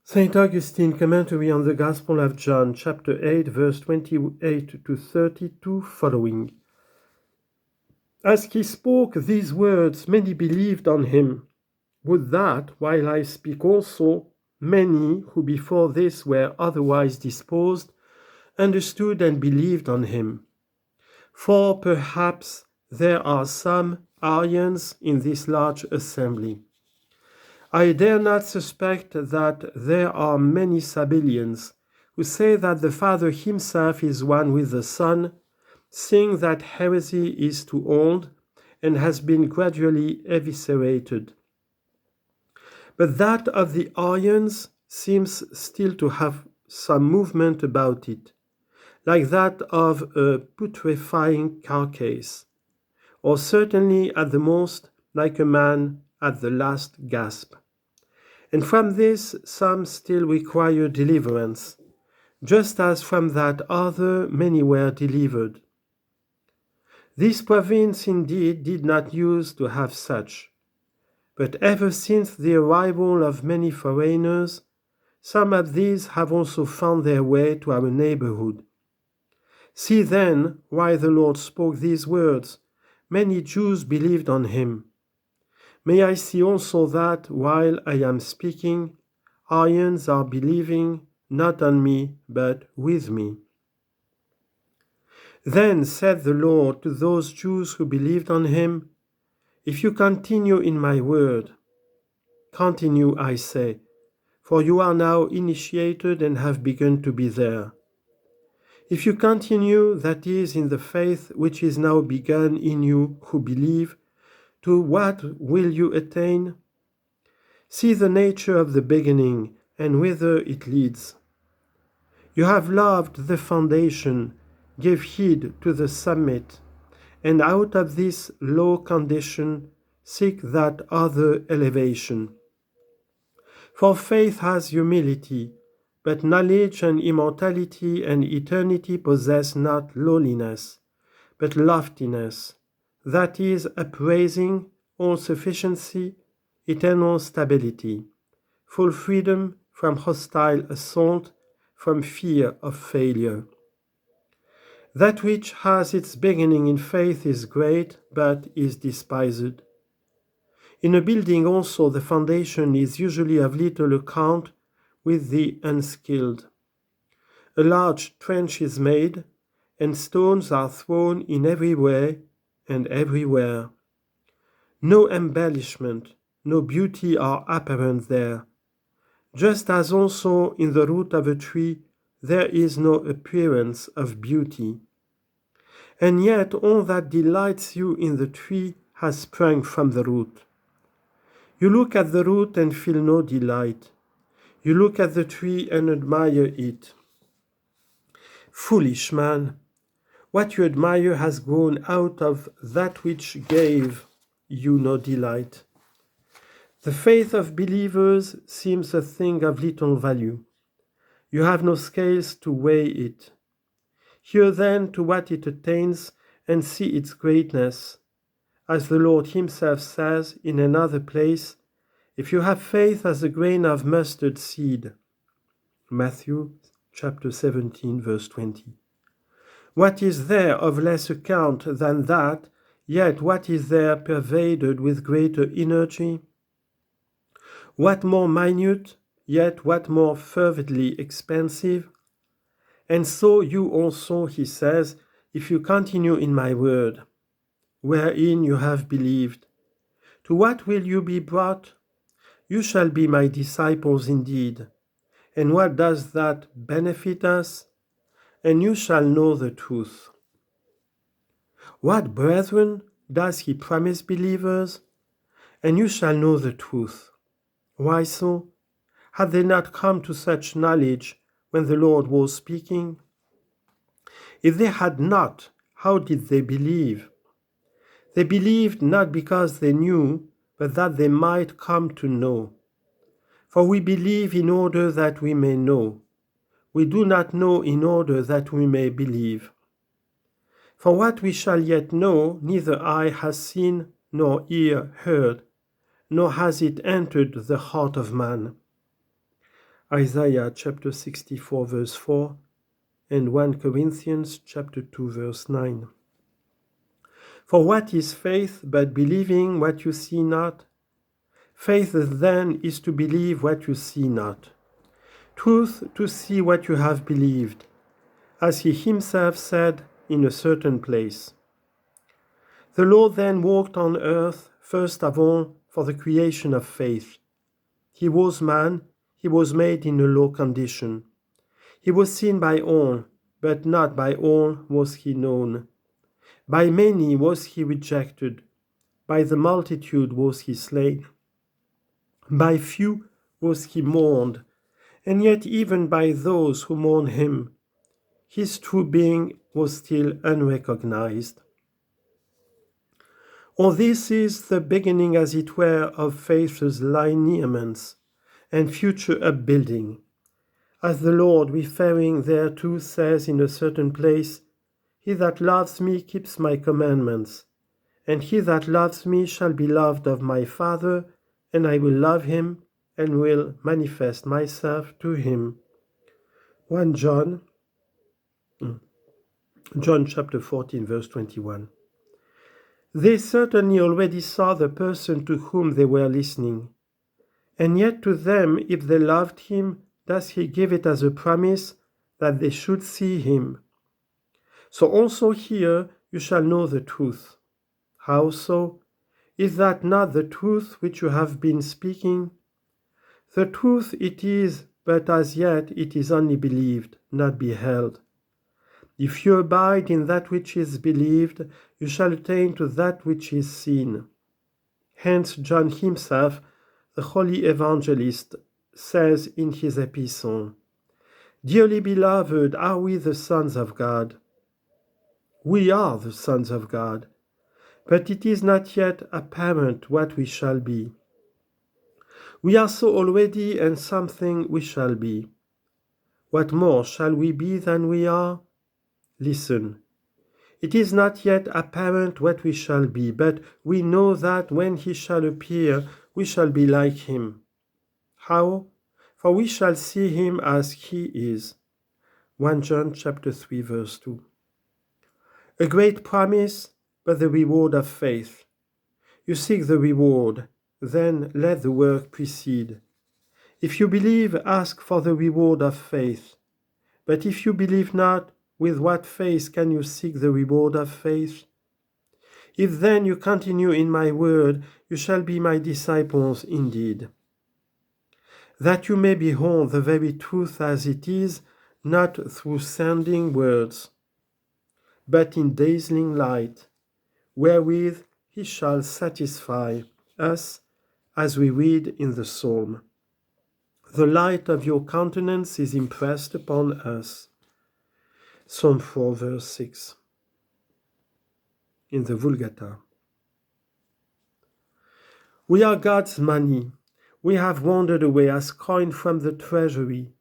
St. Augustine Commentary on the Gospel of John, chapter 8, verse 28 to 32 following. As he spoke these words, many believed on him. Would that, while I speak also, many who before this were otherwise disposed, understood and believed on him. For perhaps there are some Arians in this large assembly. I dare not suspect that there are many Sabellians who say that the Father himself is one with the Son, seeing that heresy is too old and has been gradually eviscerated. But that of the Arians seems still to have some movement about it, like that of a putrefying carcass, or certainly at the most like a man at the last gasp. And from this some still require deliverance, just as from that other many were delivered. This province indeed did not use to have such, but ever since the arrival of many foreigners, some of these have also found their way to our neighborhood. See then why the Lord spoke these words. Many Jews believed on him. May I see also that, while I am speaking, Arians are believing not on me, but with me. Then said the Lord to those Jews who believed on him, If you continue in my word, continue, I say, for you are now initiated and have begun to be there. If you continue, that is, in the faith which is now begun in you who believe, to what will you attain? See the nature of the beginning and whither it leads. You have loved the foundation, give heed to the summit, and out of this low condition seek that other elevation. For faith has humility, but knowledge and immortality and eternity possess not lowliness, but loftiness, that is, upraising, all-sufficiency, eternal stability, full freedom from hostile assault, from fear of failure. That which has its beginning in faith is great, but is despised. In a building also the foundation is usually of little account with the unskilled. A large trench is made, and stones are thrown in every way and everywhere. No embellishment, no beauty are apparent there, just as also in the root of a tree there is no appearance of beauty. And yet all that delights you in the tree has sprung from the root. You look at the root and feel no delight. You look at the tree and admire it. Foolish man, what you admire has grown out of that which gave you no delight. The faith of believers seems a thing of little value. You have no scales to weigh it. Hear then to what it attains and see its greatness. As the Lord himself says in another place, if you have faith as a grain of mustard seed. Matthew chapter 17, verse 20. What is there of less account than that, yet what is there pervaded with greater energy? What more minute, yet what more fervidly expansive? And so you also, he says, if you continue in my word, wherein you have believed, to what will you be brought? You shall be my disciples indeed. And what does that benefit us? And you shall know the truth. What, brethren, does he promise believers? And you shall know the truth. Why so? Had they not come to such knowledge when the Lord was speaking? If they had not, how did they believe? They believed not because they knew, but that they might come to know. For we believe in order that we may know. We do not know in order that we may believe. For what we shall yet know, neither eye has seen, nor ear heard, nor has it entered the heart of man. Isaiah chapter 64 verse 4, and 1 Corinthians chapter 2 verse 9. For what is faith but believing what you see not? Faith then is to believe what you see not. Truth to see what you have believed, as he himself said in a certain place. The Lord then walked on earth, first of all, for the creation of faith. He was man, he was made in a low condition. He was seen by all, but not by all was he known. By many was he rejected, by the multitude was he slain, by few was he mourned, and yet even by those who mourned him, his true being was still unrecognized. All this is the beginning, as it were, of faith's lineaments and future upbuilding. As the Lord, referring thereto, says in a certain place, He that loves me keeps my commandments, and he that loves me shall be loved of my Father, and I will love him, and will manifest myself to him. 1 John chapter 14, verse 21. They certainly already saw the person to whom they were listening, and yet to them, if they loved him, does he give it as a promise that they should see him. So also here you shall know the truth. How so? Is that not the truth which you have been speaking? The truth it is, but as yet it is only believed, not beheld. If you abide in that which is believed, you shall attain to that which is seen. Hence John himself, the holy evangelist, says in his epistle, Dearly beloved, are we the sons of God? We are the sons of God, but it is not yet apparent what we shall be. We are so already, and something we shall be. What more shall we be than we are? Listen. It is not yet apparent what we shall be, but we know that when he shall appear, we shall be like him. How? For we shall see him as he is. 1 John chapter 3, verse 2. A great promise, but the reward of faith. You seek the reward, then let the work precede. If you believe, ask for the reward of faith. But if you believe not, with what faith can you seek the reward of faith? If then you continue in my word, you shall be my disciples indeed. That you may behold the very truth as it is, not through sounding words, but in dazzling light, wherewith he shall satisfy us, as we read in the psalm. The light of your countenance is impressed upon us. Psalm 4, verse 6. In the Vulgata. We are God's money. We have wandered away as coin from the treasury.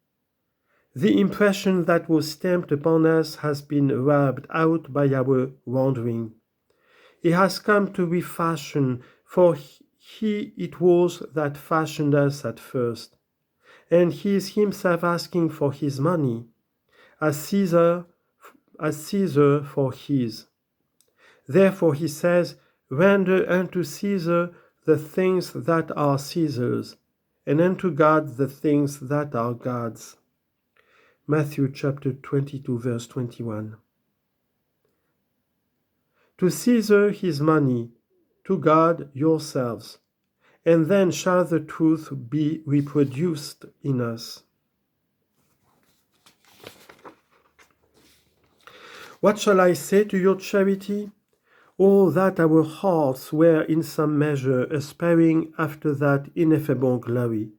The impression that was stamped upon us has been rubbed out by our wandering. He has come to refashion, for he it was that fashioned us at first. And he is himself asking for his money, as Caesar for his. Therefore he says, Render unto Caesar the things that are Caesar's, and unto God the things that are God's. Matthew chapter 22, verse 21. To Caesar his money, to God yourselves, and then shall the truth be reproduced in us. What shall I say to your charity? Oh, that our hearts were in some measure aspiring after that ineffable glory.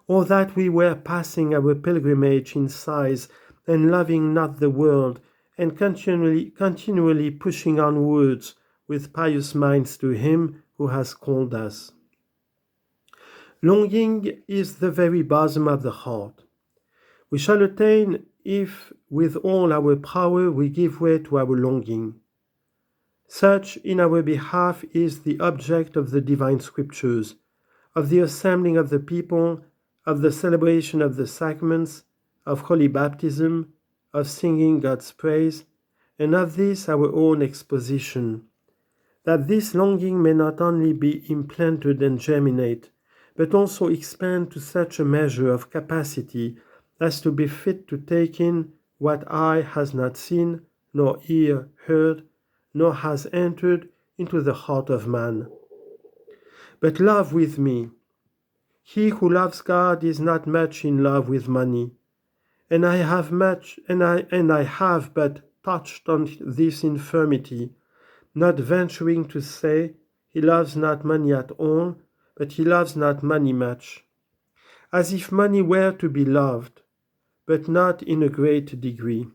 Oh, that we were passing our pilgrimage in sighs and loving not the world, and continually pushing onwards with pious minds to him who has called us. Longing is the very bosom of the heart. We shall attain if with all our power we give way to our longing. Such in our behalf is the object of the divine scriptures, of the assembling of the people, of the celebration of the sacraments, of holy baptism, of singing God's praise, and of this our own exposition, that this longing may not only be implanted and germinate, but also expand to such a measure of capacity as to be fit to take in what eye has not seen, nor ear heard, nor has entered into the heart of man. But love with me. He who loves God is not much in love with money, and I have but touched on this infirmity, not venturing to say he loves not money at all, but he loves not money much, as if money were to be loved, but not in a great degree.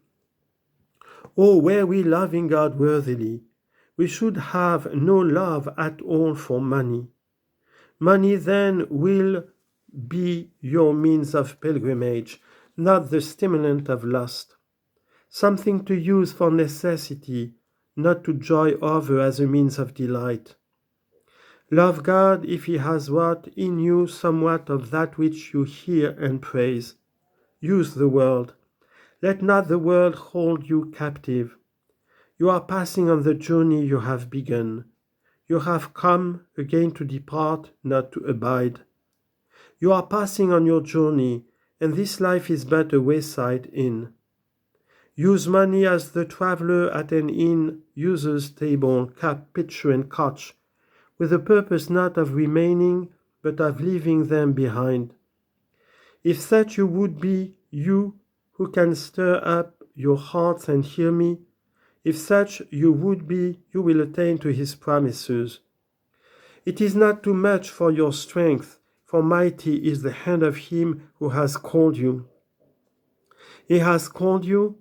Oh, were we loving God worthily, we should have no love at all for money. Money then will be your means of pilgrimage, not the stimulant of lust. Something to use for necessity, not to joy over as a means of delight. Love God if he has wrought in you somewhat of that which you hear and praise. Use the world. Let not the world hold you captive. You are passing on the journey you have begun. You have come again to depart, not to abide. You are passing on your journey, and this life is but a wayside inn. Use money as the traveller at an inn uses table, cup, pitcher, and couch, with the purpose not of remaining, but of leaving them behind. If such you would be, you who can stir up your hearts and hear me, if such you would be, you will attain to his promises. It is not too much for your strength, for mighty is the hand of him who has called you. He has called you,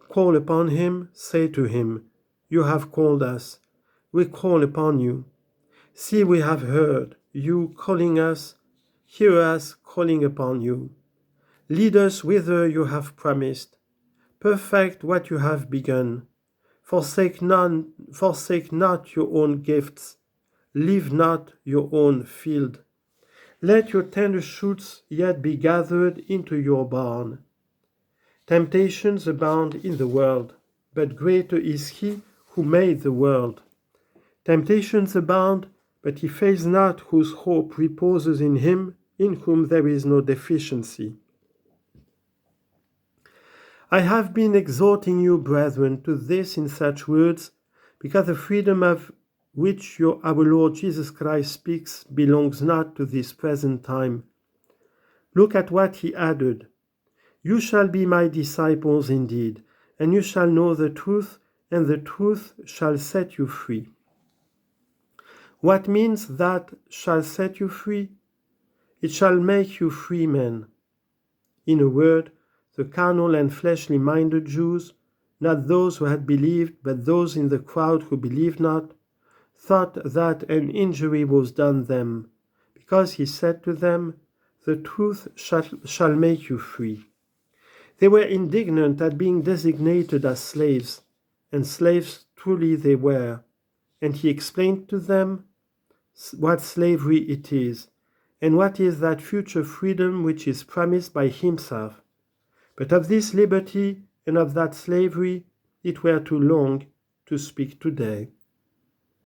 call upon him, say to him, you have called us, we call upon you. See, we have heard you calling us, hear us calling upon you. Lead us whither you have promised. Perfect what you have begun. Forsake not your own gifts. Leave not your own field. Let your tender shoots yet be gathered into your barn. Temptations abound in the world, but greater is he who made the world. Temptations abound, but he fails not whose hope reposes in him, in whom there is no deficiency. I have been exhorting you, brethren, to this in such words, because the freedom of which our Lord Jesus Christ speaks belongs not to this present time. Look at what he added. You shall be my disciples indeed, and you shall know the truth, and the truth shall set you free. What means that shall set you free? It shall make you free men. In a word, the carnal and fleshly minded Jews, not those who had believed, but those in the crowd who believed not, thought that an injury was done them, because he said to them, the truth shall make you free. They were indignant at being designated as slaves, and slaves truly they were, and he explained to them what slavery it is, and what is that future freedom which is promised by himself. But of this liberty and of that slavery it were too long to speak today.